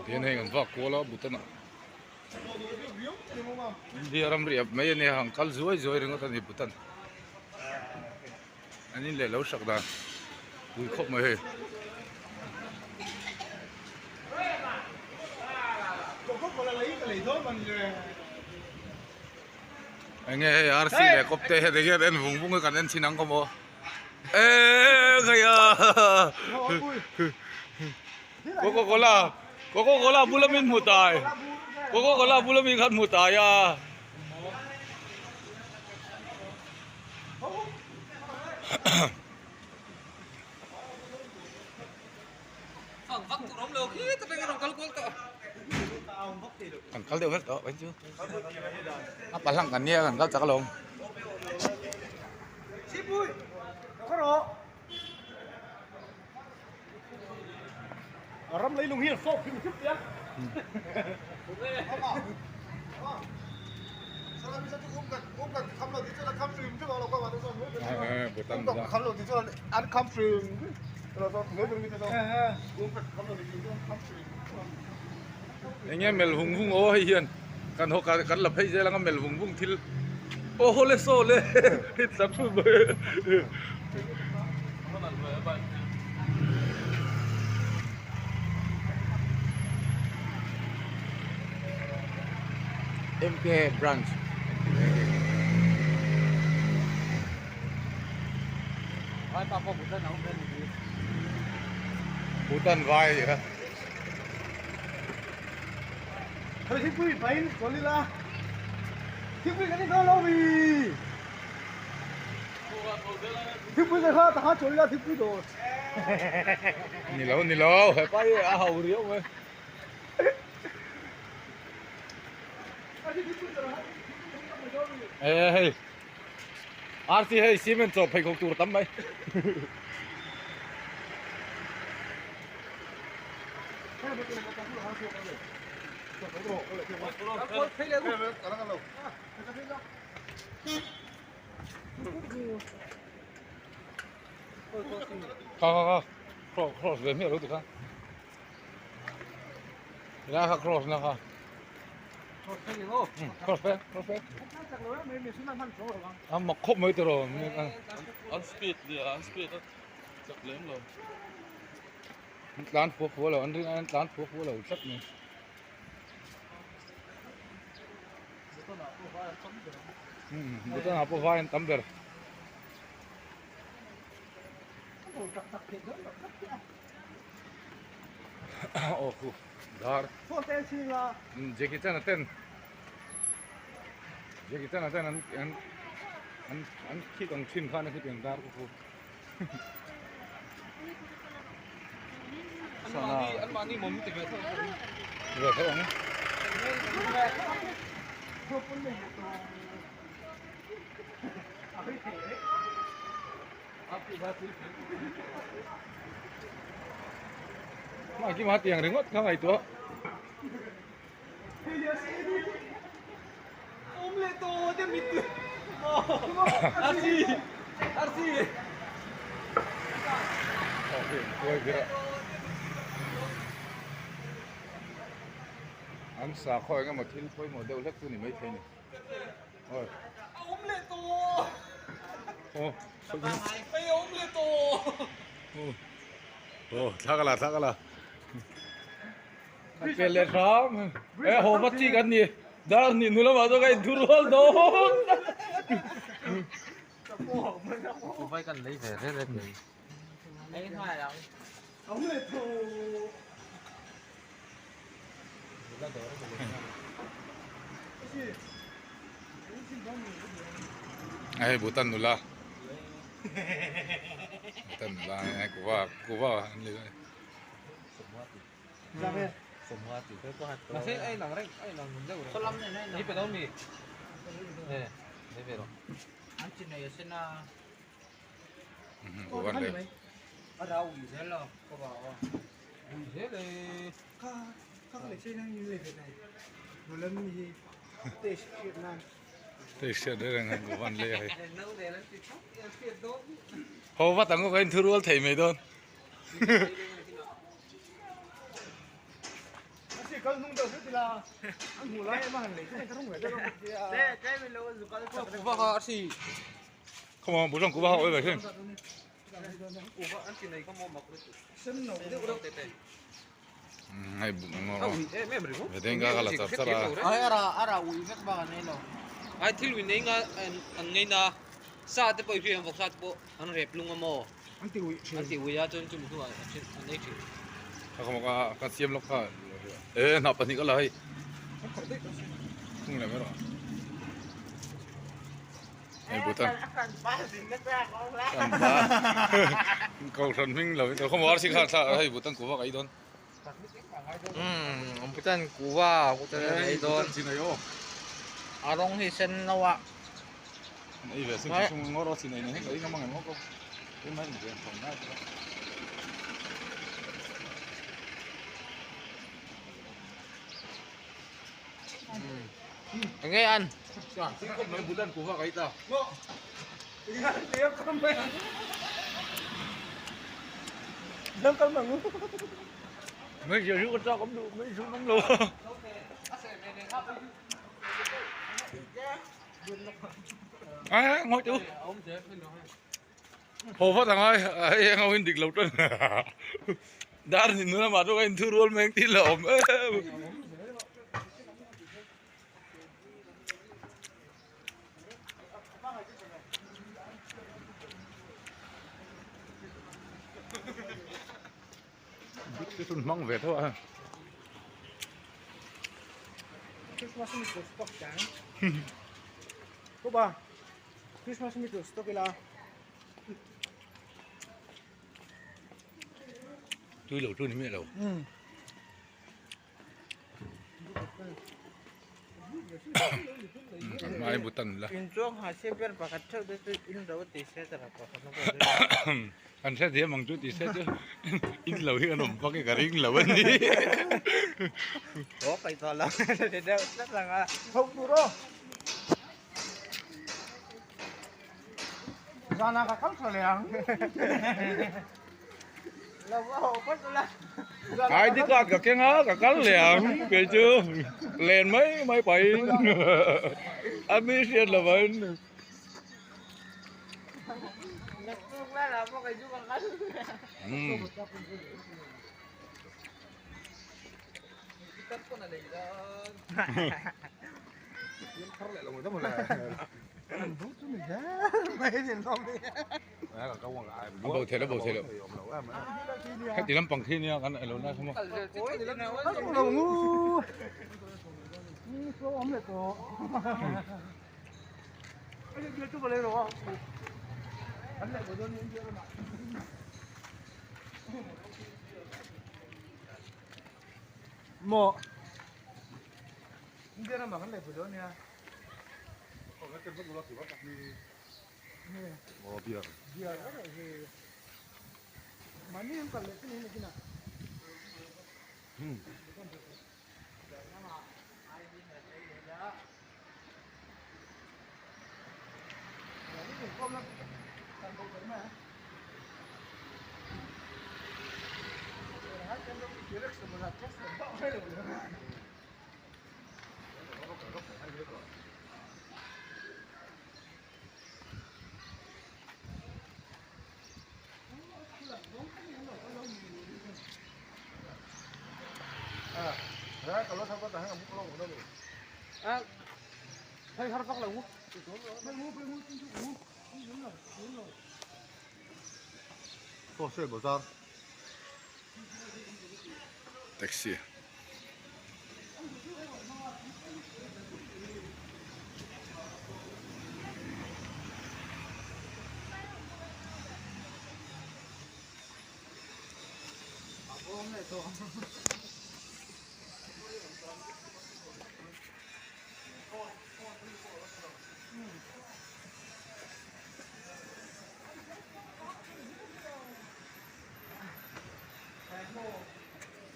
Tiền hay còn vác cố lo bút nó. Đi làm riệp mấy này hàng cál rồi rồi nó thì bút. Anh ấy lấy lâu sắc đã. Cúi khóc mấy. Anh nghe RC này copte hay đấy cái anh vùng cái anh xin ăn có mua. Ê cái à. Coca-Cola bulamin mutai. Coca-Cola bulamin kan mutai ya. Vắt tụi nó lừa khí, tao đang còn call to. Kan kal deu to, ben chu. Apa lang kan nia kan kal cak long. Sipui, karo. Ram lấy lùng hiền phô phim chút ya. 사람이 저쪽 온갖 감로 뒤쪽에 감프림 좀 하라고 하면서 Butan 온갖 감로 뒤쪽에 안 감프림 그래서 너희들 밑에서 온갖 감로 뒤쪽에 감프림 Anh em mèo hùng hùng ô hay hiền, cần họ cần lập hay gì là cái mèo hùng hùng thì ô hô lên xô lên, hết sắp xuống bơi. MK branch. Ai tao có bút nó không lên gì. Butan vai vậy hả? thôi Sipui pain solila Sipui cái này lâu vì Sipui cái khác ta solila Sipui đồ Nì lâu, phải bay à hầu đi ông ơi. Ê, RC hay cement cho phải công tur tắm bay. Cross về miệng đâu được không? Ra cross nào không? Cross về. À mà khóc mấy rồi. Unspeed đi, unspeed đó. Chập lớn rồi. Đán phố là anh đán phố là rất nhiều. Bữa nào phố vai anh tắm được. Oh, dar. Fonte sila Jackie Chan ten anh khi còn xin khan cái tiền dar của Ăn mà đi mồm thì về thôi. rồi thấy không? Mà cái mà tiền đứng mất không ai tua. ôm lên to chứ mịt. RC. Ôi kìa. Anh xả khỏi cái mà thiên khôi một đâu lắc tôi này mấy thế này. Ôi. Ôm lên to. Ồ. Mày ôm lên to. Ồ, 사가라. Pele ram. Hồ bắt chi gần nhỉ? Đã nhìn nó mà tôi cái thua đó. Cô phải cần lấy về thế lên rồi. Lấy cái đâu? ông này thù Ai butan nula. Butan nula ai kuwa anh lấy. ra về Semua itu tuh hati. Masih nang rek, nang bunda udah. Salam nih. Ini pedom mi. Nih, ini pero. Anjir nih ya sena. Kuwan lấy. Ada ui sela, kau bawa. Ui sela. các lệ xe đang như vậy này một lần gì tê Việt Nam Thế sẽ đấy là ngành kuwan lấy hay. Nấu để lên thì thóc, tiền đó. Hồ bắt tăng có cái thua thầy mày thôi. thì con nung đầu thì là ăn hủ lại mà lấy cái không phải đâu đấy cái mình lâu rồi có cú va họ thì không mà bố chồng của bà họ vậy xem cú va ăn cái này có mua mặc sân nổ được đâu tệ tệ hay mấy bữa về đến cái là sắp ra ai ara ui vết ba này lo ai thiếu mình ngay anh ngay na sa te poi phiền vọc sa po anh rep lung mo ăn tiêu anh tiêu ya chân chung thu anh đấy chứ không có cái xiêm lóc cả ê nạp phần gì cái lời không làm cái đó này bố tân cần ba cầu thần minh là tôi không có gì khác sao hay bố tân của vợ ấy thôi bố tân cú va bố tân ấy thôi xin này ô à đông thì sen đâu ạ này về xin chung ngó đó xin này này cái mang ngó không cái mấy người còn lại nghe ăn xin không nói bố tân của vợ ấy tao tiếp không phải đâm con bằng mấy giờ rút cho cũng được mấy rút nóng luôn ngồi chú hồ phát thằng ơi ấy ngồi hình địch lộc trơn đã thì nữa mà tôi anh thu luôn mấy tí lộm cái tuần mong về thôi à Christmas meat stock chẳng cô ba Christmas meat stock là chui lẩu chui mẹ lẩu mai bút tần là in chuông họ sẽ biết và cắt theo đấy in đâu thì sẽ là có anh sẽ thế bằng chút thì sẽ chứ in lẩu cái nồng có cái cà ring lẩu bên đi có phải to lắm để đeo rất là không đủ đâu ra nào cả cắm liền là vô bắt là ai đi qua cả cái ngó cả cắn liền kìa chưa liền mấy bậy anh biết xem là vậy là có cái chú con cắt con này đó không lại là một tấm một lại anh bút cho mình ra mấy tiền không đi anh bầu thế đó cái gì lắm bằng khi nha cái này lớn ra không không đâu ngu số ấm lại có cái gì chú vào đây rồi anh lại của đơn những chuyện mà một những chuyện mà anh lại của đơn nha còn cái chân của nó thì bắt đi bia bia đó là gì mà nếu không cần lại cái này là cái nào đấy kalau sahabat tahan kamu kalau udah nih saya harus pakai lagu oh saya besar taxi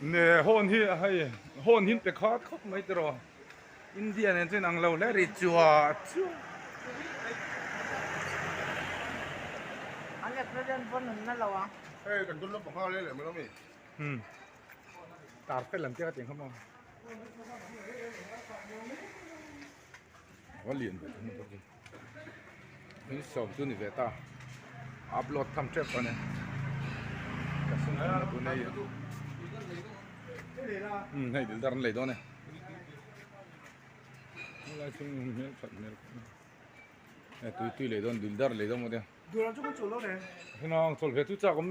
nè hôn hin pe khát khóc mấy tro India này trên ăn lâu lấy đi chùa anh là president pun năn lâu à ê cần tuân lúc bằng hoa lên lại mới lắm nhỉ tạt phải làm cái tiền không ว่าเรียนแบบนี้ตัวจริงนี่สอบตัวนี้เวต้าอัพโหลดทำเทปกันเนี่ยกระสุนตัวนี้ให้ดิลดาร์นเลยตัวเนี่ยอะไรซึ่งเมื่อสักเมื่อตุยเลยตัวดิลดาร์เลยตัวหมดเนี่ย Durant 조금 졸라네. พี่น้องโซลเวทุจ้าก็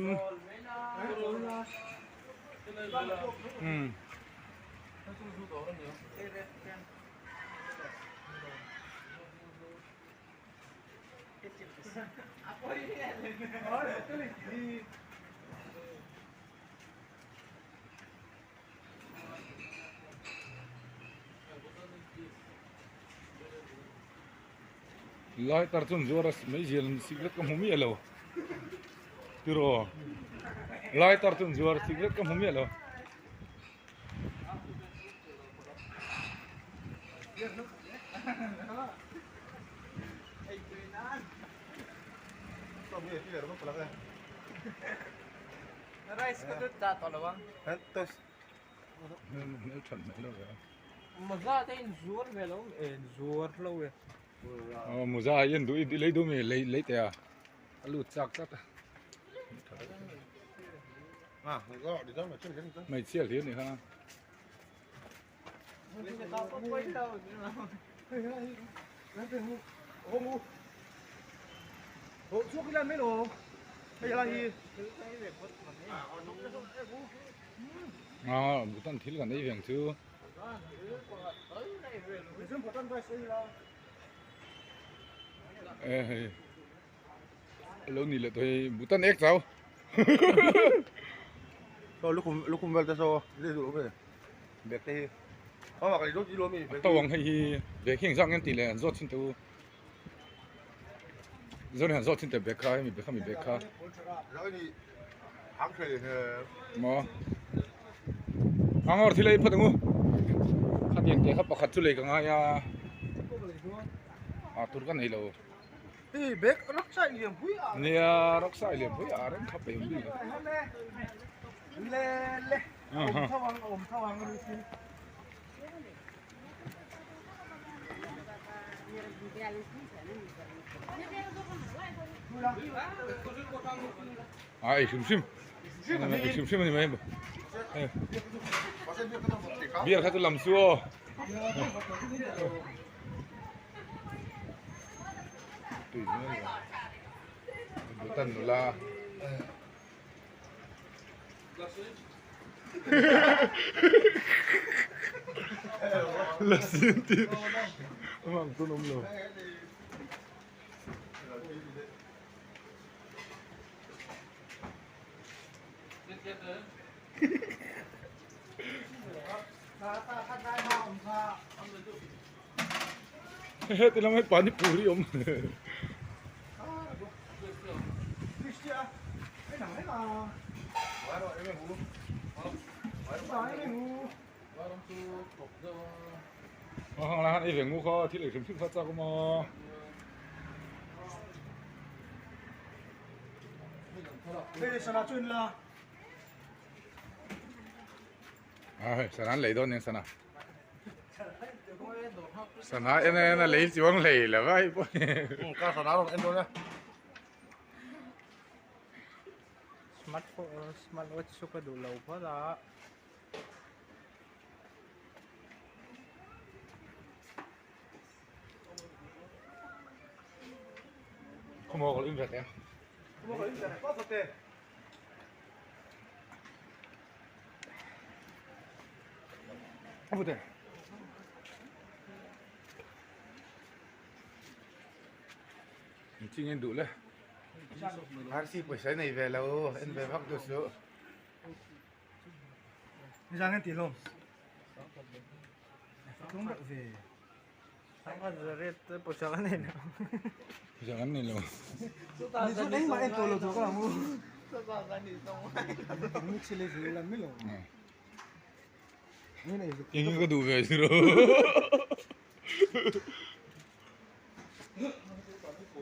ลายตาร์ตุนจวรัสไม่เจริญสิกเล็กก็มุ่งมีอะไรวะที่รอลายตาร์ตุนจวรัสสิกเล็กก็มุ่งมีอะไรวะ Tôm gì thì để nó lắc đây. Rice có đứt ra toàn là băng. Hết tôi. Nếu chuẩn mấy đâu rồi. Mà ra đây ruột về lâu, ruột lâu rồi. Mùa ra yên đuổi đi lấy đuôi mày lấy tè, lụt chắc chắc. À, gọi để cho mà chơi cái gì Mày chia thế này ha. Người ta có quay đâu Ô, Ô, suốt cái lần mấy đồ. Bây giờ là gì? À, bukan thil kan đây vàng chứ. Để xem có tân tay xây ra. Ê, lâu này là tôi bukan ek sao? Thôi lúc cùng về sao? Đi rủ về. Biệt đi. Mà cái đốt đi luôn mình. Tao vàng hay về hiện dạng anh tỷ lệ rốt trên tàu. Rồi hẳn rốt trên tàu bé khai mình bé khai. Rồi đi. Hãng khởi Mà. Ang or thilay pa tungo. Khatian ke khap khat chulei ka nga ya. A tur kan hilo. Đi bếp rất chạy điểm quý à. Nia raksa ile boi aram khap pe umbi. Lê. Ôm thao hàng rồi xin. Ai shim. Shim ni mai. Biar khatu lam suo. Tùy nữa là butan là là xin tiền mang tôi nôm rồi hết thì làm hết bán đi puri om Christian, cái nào hết là. hoàng là ai về ngu kho thì lại chấm phát ra có mà Đây là nào chuyên là. sana lấy đâu nè sana em này lấy chiếng lấy là vậy Ca sản áo em luôn nha. Smartwatch suka dulaw pala. không có im thật em Mua cái gì có thật tiền. không thể chính em đủ lên Hãng xí buổi sáng này về lâu, em về bắc được số. Đi ra ngân tiền luôn. Không được về. Sama zaret posakan eh. jangan nih lo Đi xuống đánh mà em tổ lực có là mua. Sasakan dito. Nước xí lấy gì làm mấy lỗ. Như này ini có đủ về chứ đâu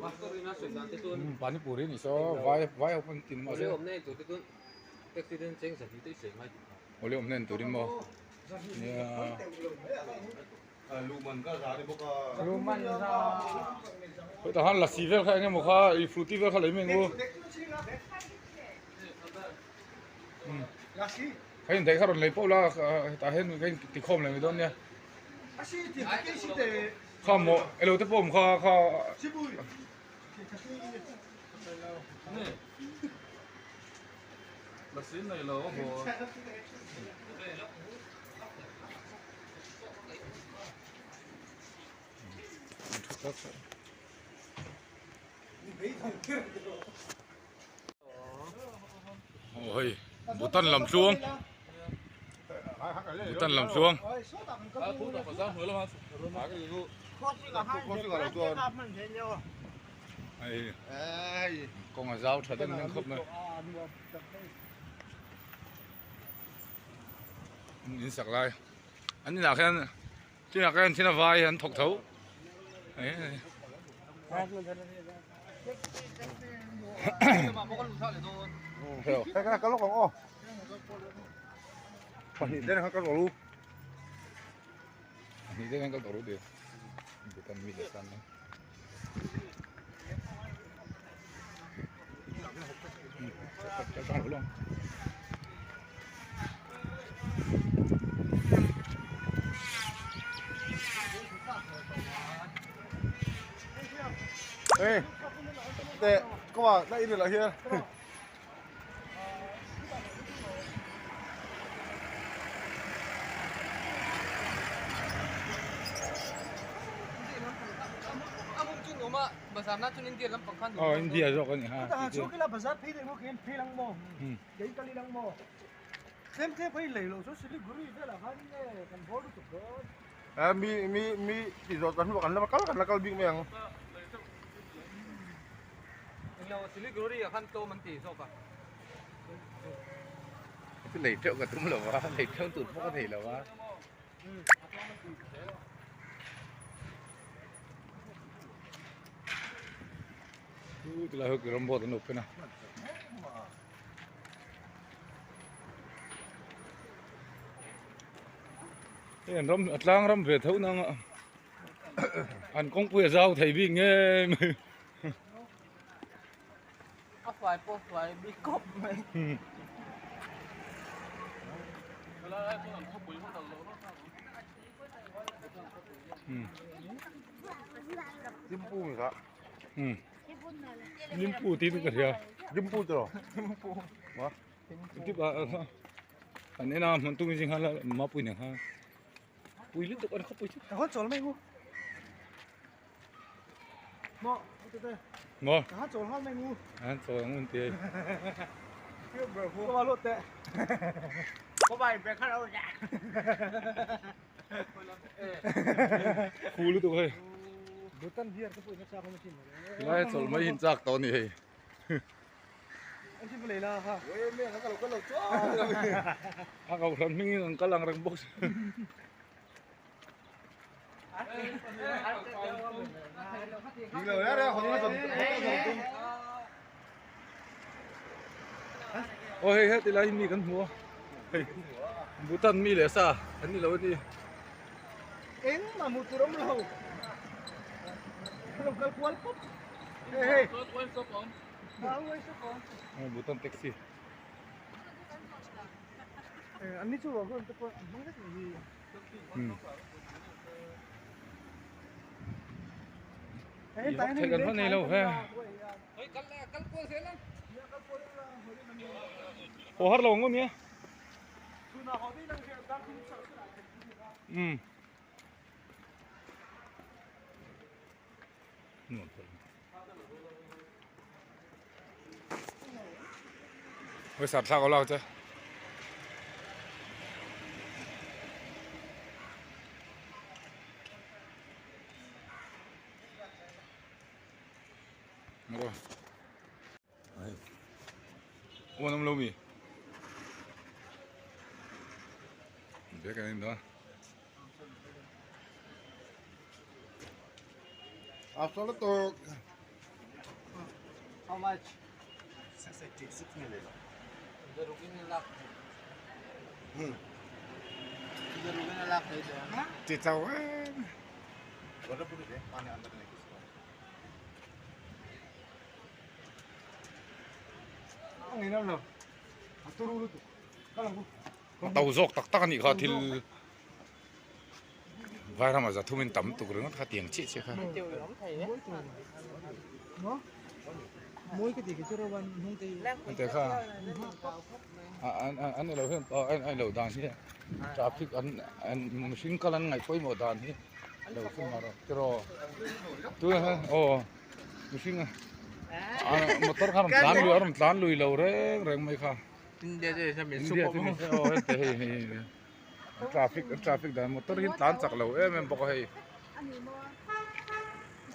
Master ina so dante tun. pani puri nih so vai open tin mà Ole so omne to tun. Accident cheng sa dito isay mai. oleh om nen turin mo Lumen ka giá thì bốc Roman ra Vậy ta hắn là xí vel khai nghe một kha, fruity vel khai lấy mình ngu. Lasi. Khai nhìn thấy khai rồi lấy bao la, ta hết cái tì khom này mới đón nha. Asi thì cái gì để Khom một, elo tiếp bom kha Sibui. là xí này là có bộ. Ôi, bố tân làm xuống, bố tân làm xuống. Ai, con là dao trở thành những khớp này. Nhìn sạc lại, anh nhìn là cái trên là vai anh thọc thấu. Đấy. Hiểu. cái lốc không ô còn thì đây là cái lốc luôn Ini dia yang kau tahu dia, bukan milik sana. Jangan ulang. ê để có bảo lại in được là kia India rồi con nhỉ ha. Ta số cái là bazar phi để mua cái phi lăng mò. Cái cái lăng mò. Xem phải lấy lỗ số xử lý guri thế là hắn kan bodu tuh. mi di zona kan bukan nakal bing yang Lo Siliguri akan to menti so pa. Cái lấy trộm cả tụm lẩu á, lấy trộm tụt có thể lẩu á. Cái là hơi cái robot nó nộp cái nào. Cái rom lang rom về thấu năng anh công quê giao thầy bị nghe. Phải po phải bị cọp mày. jimpu mi kak Limpu tí nữa kìa. jimpu tuh wah Cái bà anh ấy làm tung gì hay là mà bùi nhỉ ha. Bùi lít tụi con không bùi chứ. Ta hot chol mai ngu. Mo, thế. Ngon. Ta hot chol hot mai ngu. Anh rồi anh tiền. Có bao lột tệ. Có bài về khát đâu dạ. Phu lít tụi hơi. Bữa tân hiền cái bụi nó sao không chìm rồi. Lại rồi mấy hình chắc to này. Anh chim lấy là ha. ôi mi cái lốc chua Ako ran mingin ka lang rang box. đi lời đấy không có dần Ôi hết thì lại mi kan mua. Butan mi le sa, anh đi lâu đi. Em mà một turong lâu. Không có cuốn cúp. Hey. Bao nhiêu số con? Butan taxi. Anh đi chú vào con tôi không biết gì. Thấy gần này lâu ha. Ồ hát lâu ngon nhé. Ôi sạt sao có lâu chưa? Rồi. Ủa năm lâu mì. Biết cái này đó. absoluto How much? 6 million Darugin nila. chị cháu Ang ina lo. Aturo lu tu. Kalau bu. tàu dọc tắc tắc anh khá thil vài năm mà giờ thu mình tắm tụ cái nó khá tiền chị chứ khá No? Mỗi cái gì cái chỗ ban nung tây. anh thấy khá anh lâu hơn anh lâu đàn thế traffic anh machine cái lần ngày quay một đàn thế lâu hơn mà rồi rồi tôi ha machine motor kan tlan lui lâu reng reng mấy khá India je sa min India supo thì mo. traffic dan motor hin tlan chak lâu em bọc hay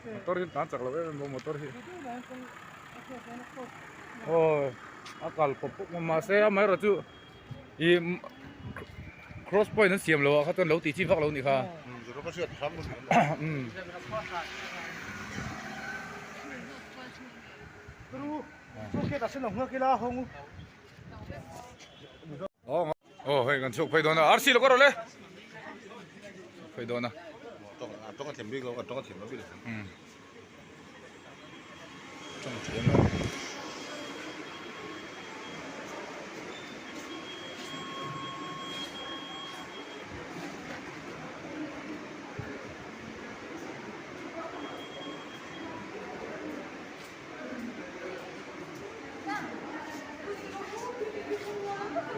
motor hin tlan chak lâu em motor hi akal kopuk mà xe mấy rồi chứ i cross point nó xiêm lâu khát lâu tí chi phát lâu nị khá Rồi nó có chuyện sắm luôn. Terus, so kita senang ngak kila hong. hey kan chuk phai dona RC lo karo le phai dona Trong cái thềm đi không, trong cái thềm nó bị được. trong thềm nó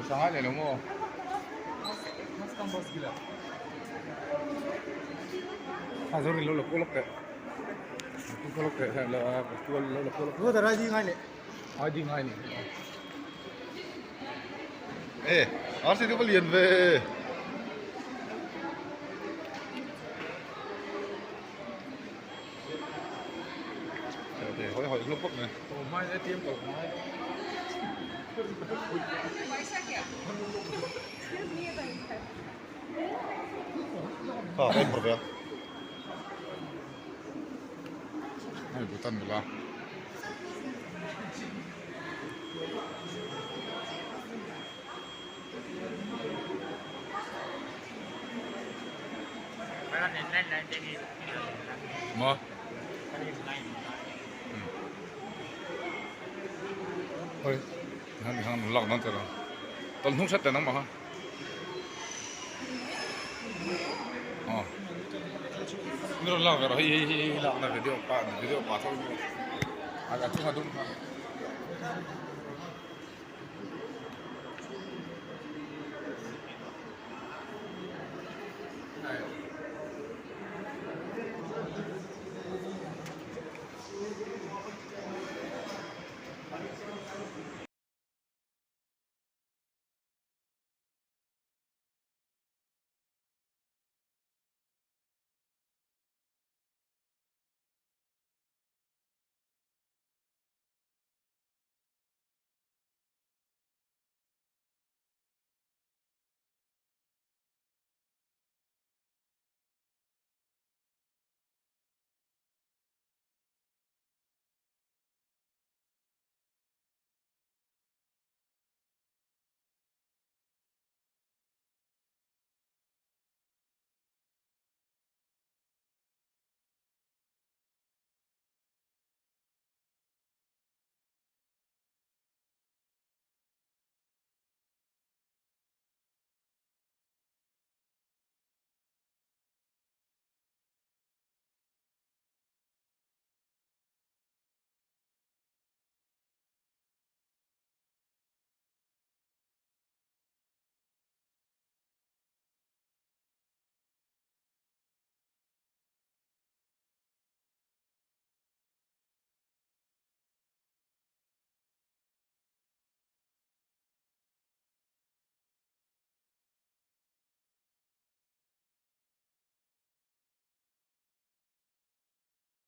sáng này đúng không? rồi lâu lâu lốc đấy, lốc đấy hay là lâu lâu Gua dah rajin ngai le. đi ngay này. Ê, RC nó có liền về. Để hỏi lúc bốc này. Ồ mai sẽ tiêm cầu mai. Đây một việc. Này bukan lah. Mà ôi hắn lọc nó rồi tao không sát nó mà ha nó lọc rồi lọc là video pa thôi agak cuma dum ha